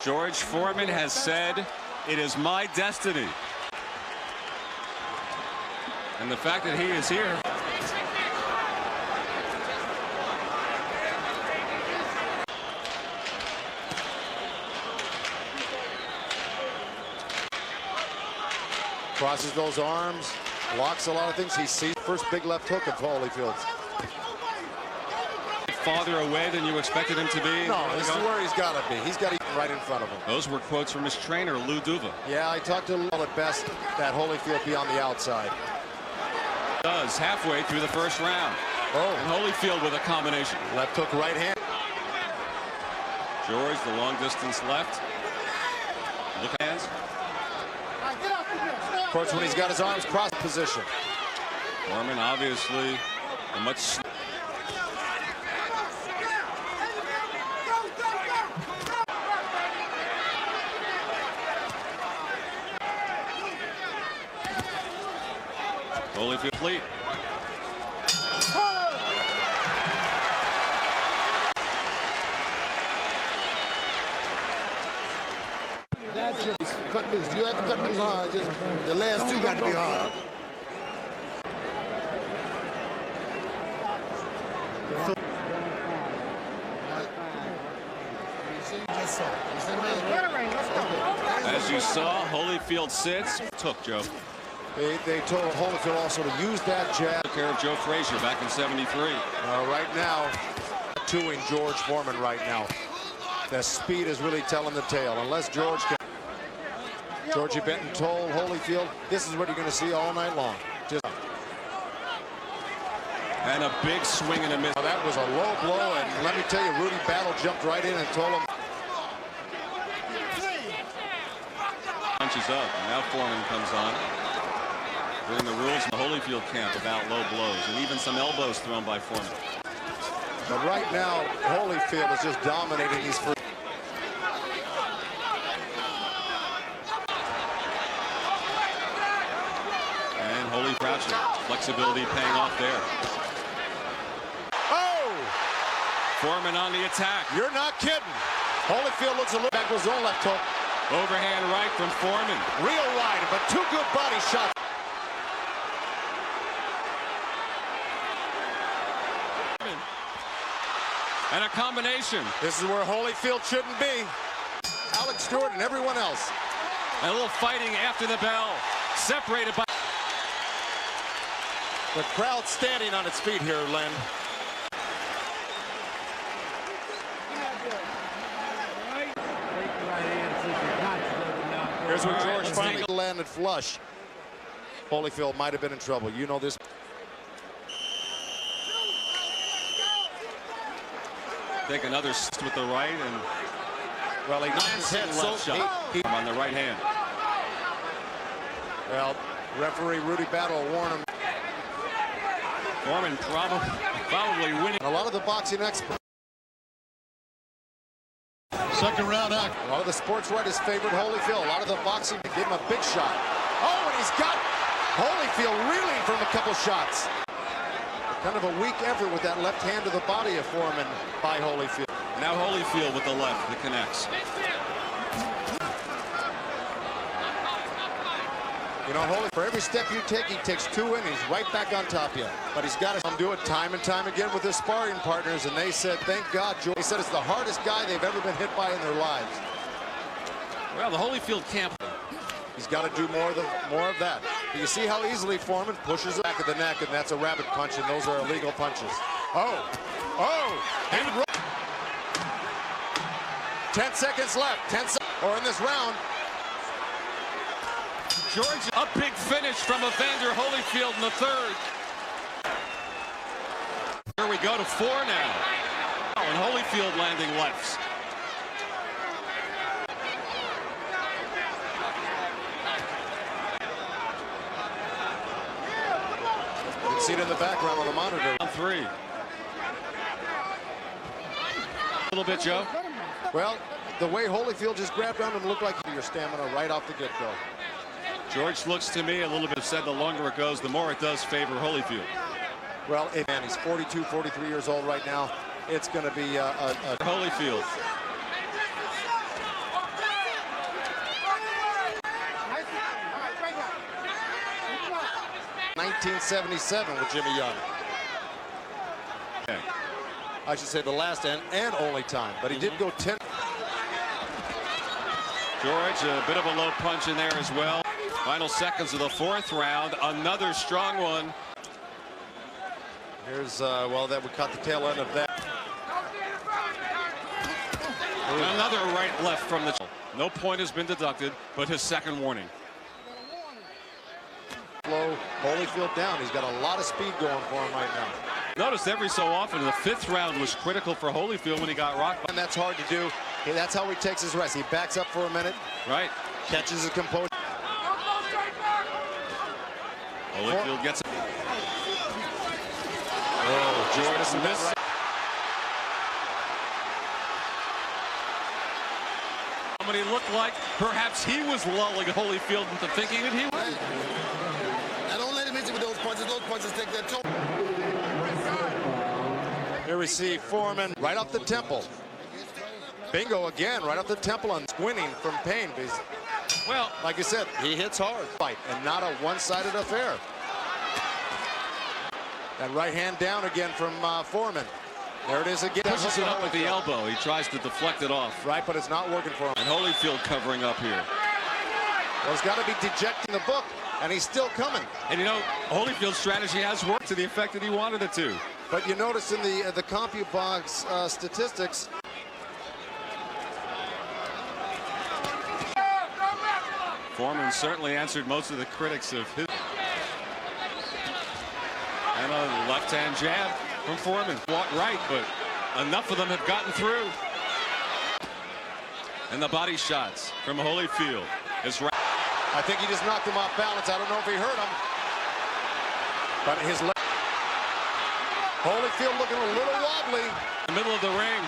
George Foreman has said, "It is my destiny." And the fact that he is here. Crosses those arms, blocks a lot of things. He sees first big left hook of Holyfield's. Farther away than you expected him to be. No, this is where he's got to be. He's got to be right in front of him. Those were quotes from his trainer, Lou Duva. Yeah, I talked to Lou at best that Holyfield be on the outside. Does halfway through the first round. Oh, and Holyfield with a combination. Left hook, right hand. George, the long distance left. Look at hands. Of course, when he's got his arms cross position. Foreman obviously a much. Holyfield complete. Cut loose. You have to cut loose hard. Just the last two got to be hard. As you saw, Holyfield sits. Took Joe. They told Holyfield also to use that jab. Took care of Joe Frazier back in '73. Right now, twoing George Foreman right now. The speed is really telling the tale. Unless George can. Georgie Benton told Holyfield, this is what you're going to see all night long. Just. And a big swing and a miss. Now that was a low blow, and let me tell you, Rudy Battle jumped right in and told him. Punches up. Now Foreman comes on. During the rules in the Holyfield camp about low blows, and even some elbows thrown by Foreman. But right now, Holyfield is just dominating these first. And Holy crouching. Flexibility paying off there. Oh! Foreman on the attack. You're not kidding. Holyfield looks a little back with his own left hook. Overhand right from Foreman. Real wide, but two good body shots. And a combination. This is where Holyfield shouldn't be. Alex Stewart and everyone else. A little fighting after the bell. Separated by. The crowd standing on its feet here, Len. Here's where George finally landed flush. Holyfield might have been in trouble. You know this. Take another with the right, and well, he knocked his head left shot on the right hand. Well, referee Rudy Battle warned him. Foreman probably winning. A lot of the boxing experts. Second round act. A lot of the sports writers favored Holyfield. A lot of the boxing gave him a big shot. Oh, and he's got Holyfield reeling from a couple shots. Kind of a weak effort with that left hand to the body of Foreman by Holyfield. Now Holyfield with the left that connects. You know, Holyfield, for every step you take, he takes two in, he's right back on top of you. But he's got to do it time and time again with his sparring partners, and they said, thank God, George. They said it's the hardest guy they've ever been hit by in their lives. Well, the Holyfield camp. He's got to do more of that. But you see how easily Foreman pushes the back of the neck, and that's a rabbit punch, and those are illegal punches. Oh, and 10 seconds left. 10 seconds, or in this round. George, a big finish from Evander Holyfield in the third. Here we go to 4 now. Oh, and Holyfield landing lefts. You can see it in the background on the monitor. On 3. A little bit, Joe. Well, the way Holyfield just grabbed on him looked like your stamina right off the get-go. George looks to me a little bit said the longer it goes, the more it does favor Holyfield. Well, man, he's 42, 43 years old right now. It's going to be Holyfield. 1977 with Jimmy Young. Okay. I should say the last and only time, but he did go 10. George, a bit of a low punch in there as well. Final seconds of the fourth round. Another strong one. Here's, well, that we caught the tail end of that. Another right left from the... No point has been deducted, but his second warning. Slow Holyfield down. He's got a lot of speed going for him right now. Notice every so often the fifth round was critical for Holyfield when he got rocked. And that's hard to do. That's how he takes his rest. He backs up for a minute. Right. Catches his composure. Holyfield gets it. Oh, George missed. Somebody looked like perhaps he was lulling Holyfield into thinking that he was. I don't let him hit you with those punches. Those punches take their toll. Here we see Foreman right off the temple. Bingo again, right off the temple and squinting from pain. Because, well, like I said, he hits hard. Fight and not a one-sided affair. That right hand down again from Foreman. There it is again. Pushes it up with the elbow. He tries to deflect it off. Right, but it's not working for him. And Holyfield covering up here. Well, he's got to be dejecting the book, and he's still coming. And you know, Holyfield's strategy has worked to the effect that he wanted it to. But you notice in the CompuBox statistics, Foreman certainly answered most of the critics of his. And a left-hand jab from Foreman. Walked right, but enough of them have gotten through. And the body shots from Holyfield is right. I think he just knocked him off balance. I don't know if he hurt him. But his left. Holyfield looking a little wobbly. In the middle of the ring.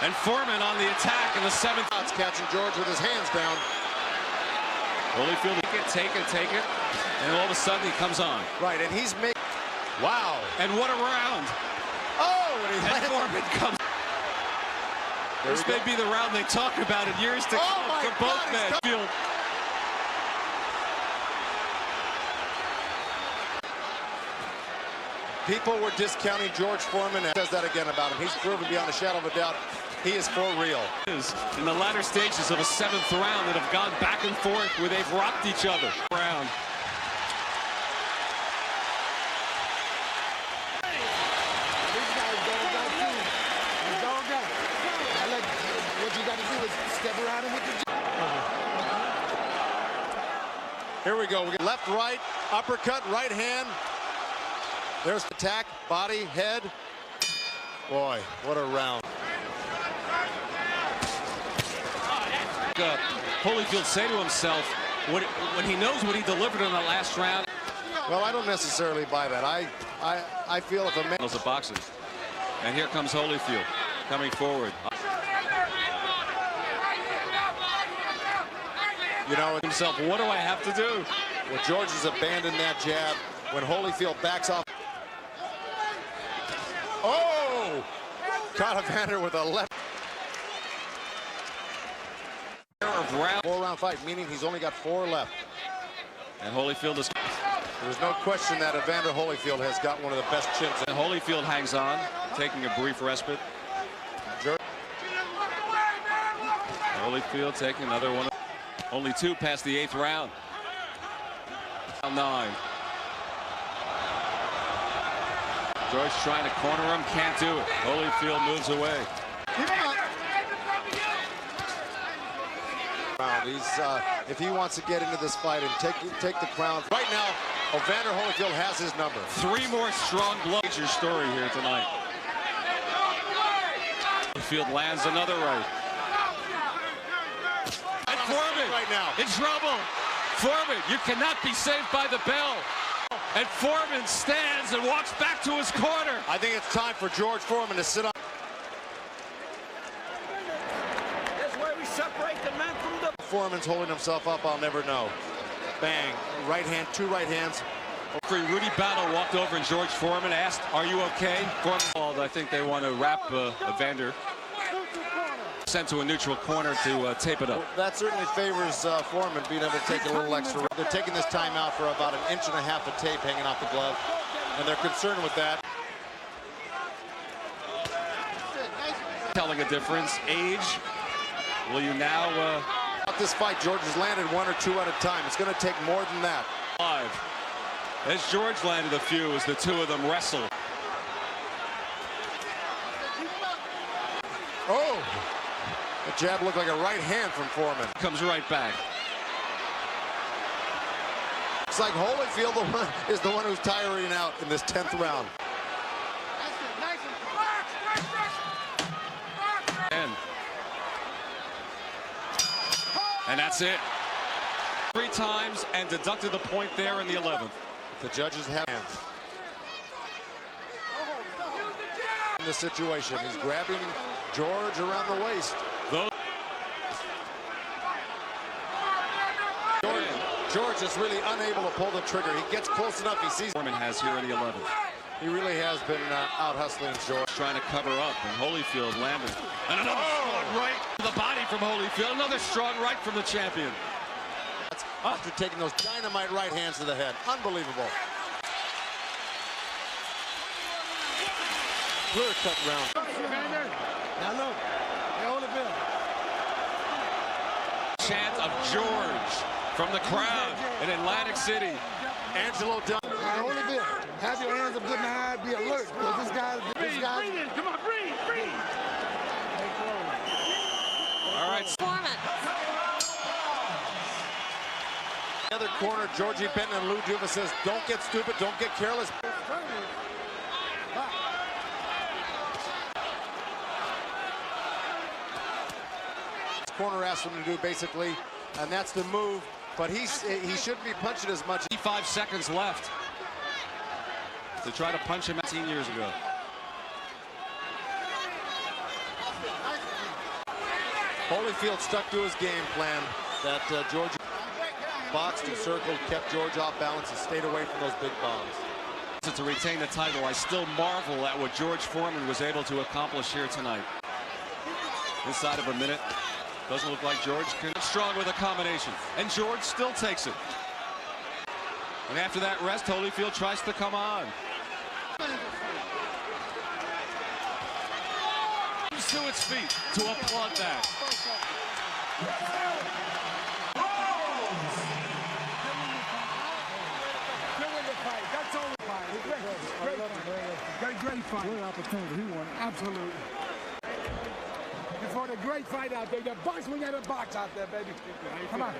And Foreman on the attack in the seventh. It's catching George with his hands down. Holyfield, take it. And all of a sudden he comes on. Right, and he's making. Wow. And what a round. Oh, and Foreman comes. This may be the round they talk about in years to come for both men. People were discounting George Foreman and says that again about him. He's proven beyond a shadow of a doubt he is for real. In the latter stages of a seventh round that have gone back and forth where they've rocked each other. Round. Here we go. We get left, right, uppercut, right hand. There's the attack, body, head. Boy, what a round. Holyfield say to himself when he knows what he delivered in the last round. Well, I don't necessarily buy that. I feel if a man of boxing. And here comes Holyfield coming forward. You know himself, what do I have to do? Well, George has abandoned that jab when Holyfield backs off. Oh! Caught Evander with a left. 4-round fight, meaning he's only got 4 left. And Holyfield is. There's no question that Evander Holyfield has got one of the best chins. And Holyfield hangs on, taking a brief respite. Holyfield taking another one. Only 2 past the 8th round. 9. George trying to corner him, can't do it. Holyfield moves away. If he wants to get into this fight and take the crown. Right now, Evander Holyfield has his number. 3 more strong blows. Major story here tonight. Holyfield lands another right. And Foreman right now in trouble. Foreman, you cannot be saved by the bell. And Foreman stands and walks back to his corner. I think it's time for George Foreman to sit up. That's where we separate the man from the... Foreman's holding himself up, I'll never know. Bang, right hand, 2 right hands. Rudy Battle walked over and George Foreman asked, are you okay? Foreman called, I think they want to wrap Evander. Sent to a neutral corner to tape it up. Well, that certainly favors Foreman being able to take a little extra. They're taking this timeout for about 1.5 inches of tape hanging off the glove, and they're concerned with that. Telling a difference. Age. Will you now... This fight, George has landed 1 or 2 at a time. It's going to take more than that. As George landed a few as the two of them wrestle. Oh! The jab looked like a right hand from Foreman. Comes right back. It's like Holyfield is the one who's tiring out in this 10th round. And that's it. 3 times and deducted the point there in the 11th. The judges have hands. In this situation, he's grabbing George around the waist. George is really unable to pull the trigger. He gets close enough. He sees Foreman has here in the 11th. He really has been out hustling George. Trying to cover up, and Holyfield landed. And another strong right to the body from Holyfield. Another strong right from the champion. That's after taking those dynamite right hands to the head. Unbelievable. Clear-cut round. Now look, hey, Holyfield. Chant of George from the crowd in Atlantic City. Angelo Dunn. Now, Holyfield, have your hands up good and high, be alert. Because this guy. Breathe in. Come on, breathe. All right. Foreman. The other corner, Georgie Benton and Lou Duva says, don't get stupid, don't get careless. Corner asked him to do basically, and that's the move. But he shouldn't be punching as much. 5 seconds left to try to punch him 18 years ago. Holyfield stuck to his game plan that George boxed and circled, kept George off balance and stayed away from those big bombs. To retain the title, I still marvel at what George Foreman was able to accomplish here tonight. Inside of a minute. Doesn't look like George can get strong with a combination. And George still takes it. And after that rest, Holyfield tries to come on. Comes to its feet to applaud that. Great fight. Great opportunity. He won. Absolutely. For the great fight out there. The box, we got a box out there, baby. Come on.